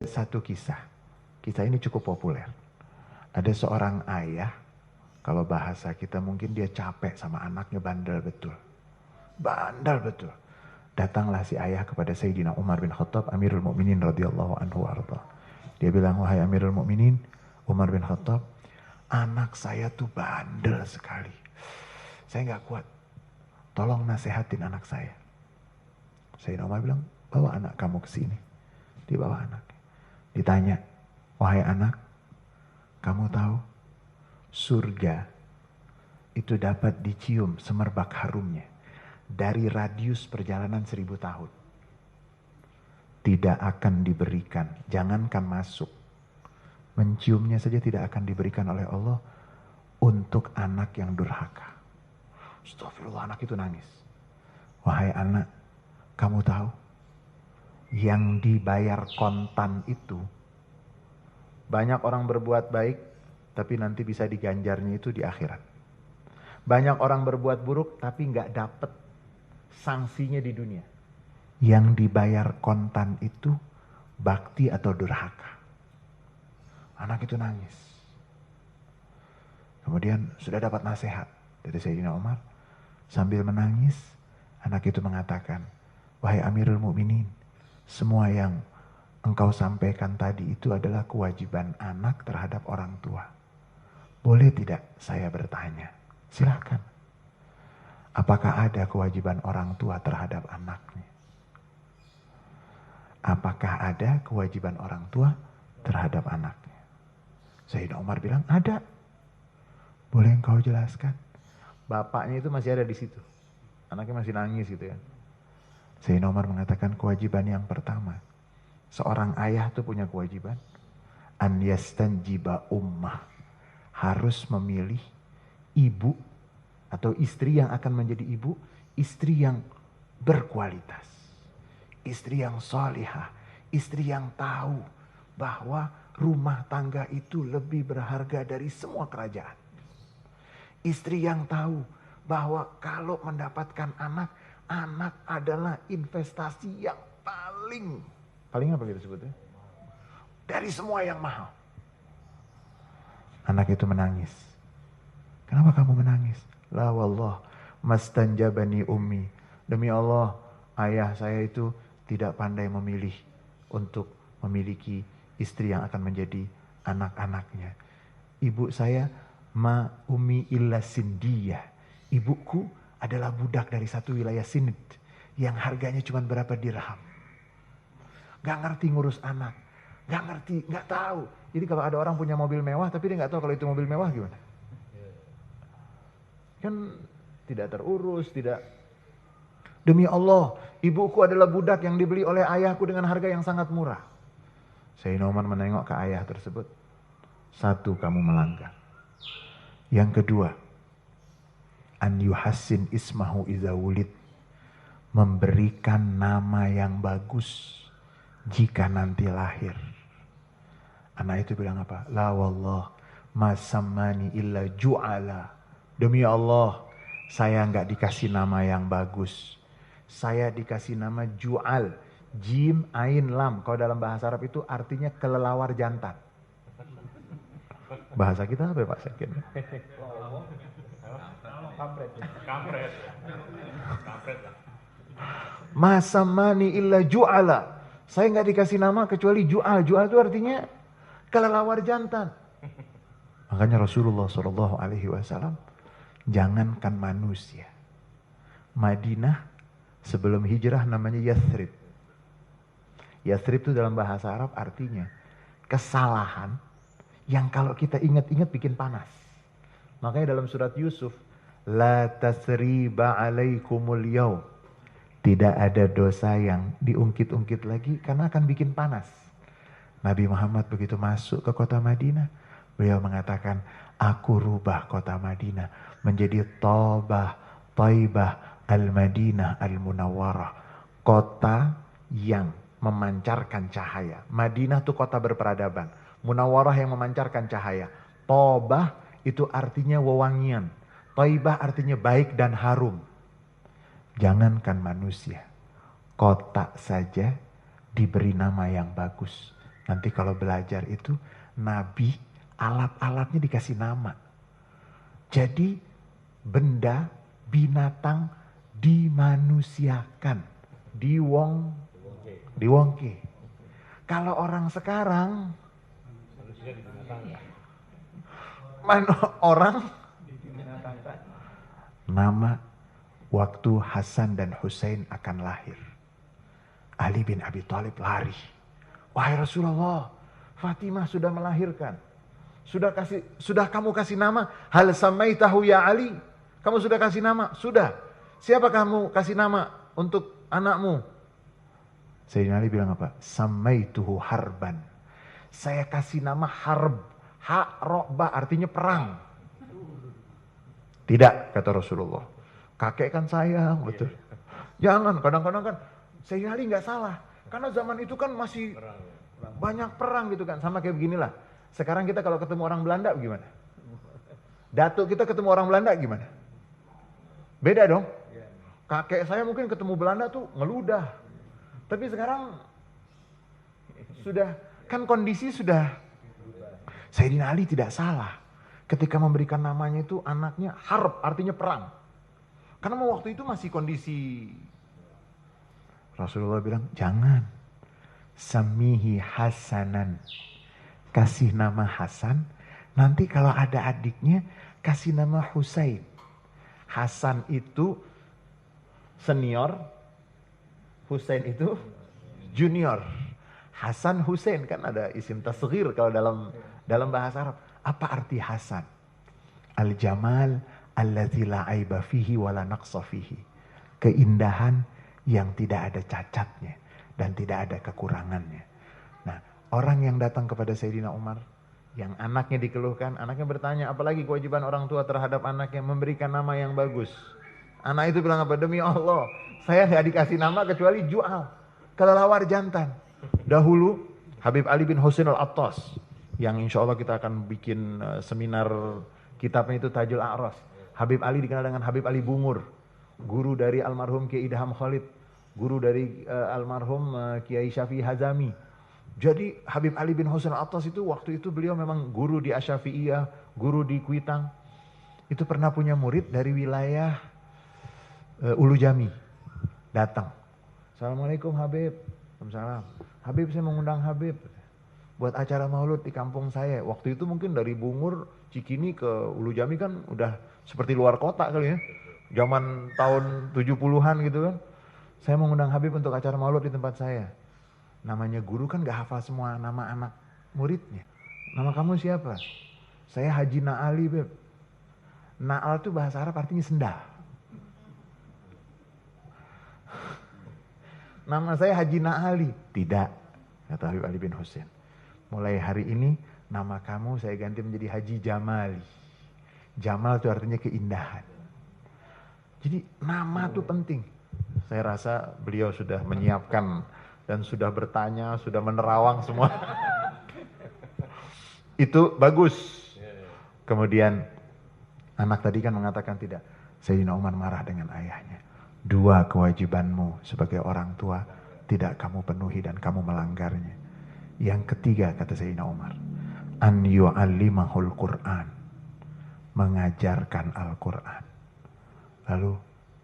Satu kisah. Kisah ini cukup populer. Ada seorang ayah, kalau bahasa kita mungkin dia capek sama anaknya, bandel betul. Bandel betul. Datanglah si ayah kepada Sayyidina Umar bin Khattab, Amirul Mukminin radhiyallahu anhu warda. Dia bilang, wahai Amirul Mukminin, Umar bin Khattab, anak saya tuh bandel sekali. Saya nggak kuat. Tolong nasehatin anak saya. Sayyidina Umar bilang, bawa anak kamu ke sini. Dibawa anak. Ditanya, wahai anak, kamu tahu surga itu dapat dicium semerbak harumnya dari radius perjalanan 1000 tahun. Tidak akan diberikan, jangankan masuk. Menciumnya saja tidak akan diberikan oleh Allah untuk anak yang durhaka. Astagfirullah, anak itu nangis. Wahai anak, kamu tahu yang dibayar kontan itu, banyak orang berbuat baik tapi nanti bisa diganjarnya itu di akhirat. Banyak orang berbuat buruk tapi gak dapet sanksinya di dunia. Yang dibayar kontan itu bakti atau durhaka. Anak itu nangis. Kemudian sudah dapat nasihat dari Sayyidina Umar. Sambil menangis, anak itu mengatakan, wahai Amirul Mukminin, semua yang engkau sampaikan tadi itu adalah kewajiban anak terhadap orang tua. Boleh tidak saya bertanya? Silakan. Apakah ada kewajiban orang tua terhadap anaknya? Apakah ada kewajiban orang tua terhadap anaknya? Sayyidina Umar bilang, ada. Boleh engkau jelaskan? Bapaknya itu masih ada di situ. Anaknya masih nangis gitu ya. Sayyidina Umar mengatakan kewajiban yang pertama, seorang ayah itu punya kewajiban an yastanjiba ummah, harus memilih ibu atau istri yang akan menjadi ibu, istri yang berkualitas, istri yang salihah, istri yang tahu bahwa rumah tangga itu lebih berharga dari semua kerajaan. Istri yang tahu bahwa kalau mendapatkan anak adalah investasi yang paling apa gitu sebutnya? Dari semua yang mahal. Anak itu menangis. Kenapa kamu menangis? La wallah mastanjabani ummi. Demi Allah, ayah saya itu tidak pandai memilih untuk memiliki istri yang akan menjadi anak-anaknya. Ibu saya ma ummi illa sindiyah. Ibuku adalah budak dari satu wilayah Sind yang harganya cuma berapa dirham. Gak ngerti ngurus anak, gak ngerti, gak tahu. Jadi kalau ada orang punya mobil mewah tapi dia gak tahu kalau itu mobil mewah gimana? Kan tidak terurus, tidak. Demi Allah, ibuku adalah budak yang dibeli oleh ayahku dengan harga yang sangat murah. Sayyidina Umar menengok ke ayah tersebut. Satu, kamu melanggar. Yang kedua, an yuhassin ismahu iza wulid, memberikan nama yang bagus jika nanti lahir. Anak itu bilang apa? La wallah ma sammani illa ju'ala. Demi Allah, saya enggak dikasih nama yang bagus. Saya dikasih nama ju'al. Jim, ain, lam. Kalau dalam bahasa Arab itu artinya kelelawar jantan. Bahasa kita apa ya Pak Syakin? Kampret. Masamani illa ju'ala. Saya nggak dikasih nama kecuali ju'al. Ju'al itu artinya kelelawar jantan. Makanya Rasulullah SAW, jangankan manusia, Madinah sebelum hijrah namanya Yathrib. Yathrib itu dalam bahasa Arab artinya kesalahan yang kalau kita ingat-ingat bikin panas. Makanya dalam surat Yusuf, la tasriba alaikumul yaum, tidak ada dosa yang diungkit-ungkit lagi karena akan bikin panas. Nabi Muhammad begitu masuk ke kota Madinah, beliau mengatakan, aku rubah kota Madinah menjadi Thaibah al-Madinah al-Munawwarah, kota yang memancarkan cahaya. Madinah itu kota berperadaban, Munawwarah yang memancarkan cahaya. Thaibah itu artinya wewangian, Thaibah artinya baik dan harum. Jangankan manusia, kota saja diberi nama yang bagus. Nanti kalau belajar itu, Nabi alat-alatnya dikasih nama. Jadi benda, binatang dimanusiakan, diwongke. Kalau orang sekarang, orang nama waktu Hasan dan Husain akan lahir. Ali bin Abi Thalib lari. Wahai Rasulullah, Fatimah sudah melahirkan. Sudah kamu kasih nama? Hal samaitahu ya Ali? Kamu sudah kasih nama? Sudah. Siapa kamu kasih nama untuk anakmu? Sayyidina Ali bilang apa? Samaituhu Harban. Saya kasih nama Harb. Ha-ro-ba artinya perang. Tidak, kata Rasulullah. Kakek kan sayang, betul. Jangan, kadang-kadang kan Sayyidina Ali nggak salah. Karena zaman itu kan masih banyak perang gitu kan. Sama kayak beginilah. Sekarang kita kalau ketemu orang Belanda gimana? Datuk kita ketemu orang Belanda gimana? Beda dong. Kakek saya mungkin ketemu Belanda tuh ngeludah. Tapi sekarang sudah, kan kondisi sudah. Sayyidina Ali tidak salah. Ketika memberikan namanya itu anaknya Harb, artinya perang. Karena waktu itu masih kondisi. Rasulullah bilang, jangan. Samihi Hasanan. Kasih nama Hasan. Nanti kalau ada adiknya, kasih nama Husain. Hasan itu senior. Husain itu junior. Hasan Husain kan ada isim tasghir kalau dalam bahasa Arab. Apa arti Hasan? Al-jamal allazi la aiba fihi wa la naqsa fihi. Keindahan yang tidak ada cacatnya dan tidak ada kekurangannya. Nah, orang yang datang kepada Sayyidina Umar, yang anaknya dikeluhkan, anaknya bertanya, apalagi kewajiban orang tua terhadap anaknya, memberikan nama yang bagus. Anak itu bilang apa? Demi Allah, saya gak dikasih nama kecuali jual, kelelawar jantan. Dahulu Habib Ali bin Husain al-Attas, yang insya Allah kita akan bikin seminar kitabnya itu Tajul A'ras. Habib Ali dikenal dengan Habib Ali Bungur, guru dari almarhum Kiai Idham Khalid, guru dari almarhum Kiai Syafi'i Hazami. Jadi Habib Ali bin Husain al-Attas itu waktu itu beliau memang guru di Asyafi'iyah, guru di Kuitang. Itu pernah punya murid dari wilayah Ulu Jami. Datang. Assalamualaikum Habib. Waalaikumsalam. Habib, saya mengundang Habib buat acara maulud di kampung saya. Waktu itu mungkin dari Bungur, Cikini ke Ulu Jami kan udah seperti luar kota kali ya. Zaman tahun 70-an gitu kan. Saya mengundang Habib untuk acara maulud di tempat saya. Namanya guru kan gak hafal semua nama anak muridnya. Nama kamu siapa? Saya Haji Na'ali, Beb. Na'al itu bahasa Arab artinya sendal. Nama saya Haji Na'ali. Tidak, kata Habib Ali bin Husain. Mulai hari ini nama kamu saya ganti menjadi Haji Jamali. Jamal itu artinya keindahan. Jadi nama itu penting. Saya rasa beliau sudah menyiapkan dan sudah bertanya, sudah menerawang semua. Itu bagus. Kemudian anak tadi kan mengatakan tidak. Sayyidina Umar marah dengan ayahnya. 2 kewajibanmu sebagai orang tua tidak kamu penuhi dan kamu melanggarnya. Yang ketiga kata Sayyidina Umar, an yu'allimahul Qur'an, mengajarkan Al-Quran. Lalu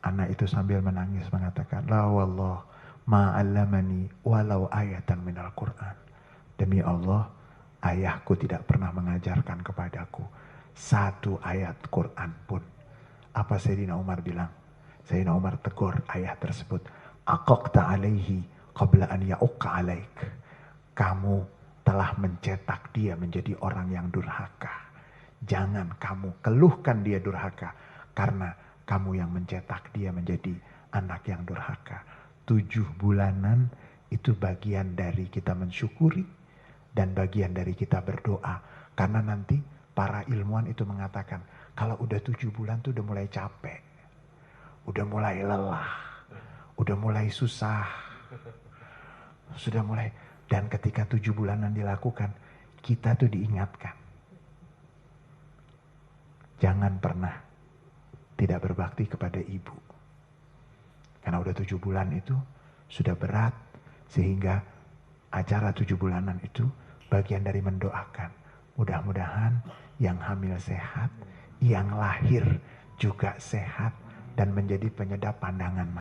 anak itu sambil menangis mengatakan, la wallah ma'allamani walau ayatan minal Qur'an. Demi Allah, ayahku tidak pernah mengajarkan kepadaku 1 ayat Quran pun. Apa Sayyidina Umar bilang? Sayyidina Umar tegur ayah tersebut. Aqaqta alaihi qabla an ya'uqqa alaik. Kamu telah mencetak dia menjadi orang yang durhaka. Jangan kamu keluhkan dia durhaka. Karena kamu yang mencetak dia menjadi anak yang durhaka. 7 bulanan itu bagian dari kita mensyukuri. Dan bagian dari kita berdoa. Karena nanti para ilmuwan itu mengatakan. Kalau udah 7 bulan tuh udah mulai capek. Udah mulai lelah. Udah mulai susah. Sudah mulai. Dan ketika 7 bulanan dilakukan. Kita tuh diingatkan. Jangan pernah tidak berbakti kepada ibu. Karena udah 7 bulan itu sudah berat. Sehingga acara 7 bulanan itu bagian dari mendoakan. Mudah-mudahan yang hamil sehat, yang lahir juga sehat, dan menjadi penyedap pandangan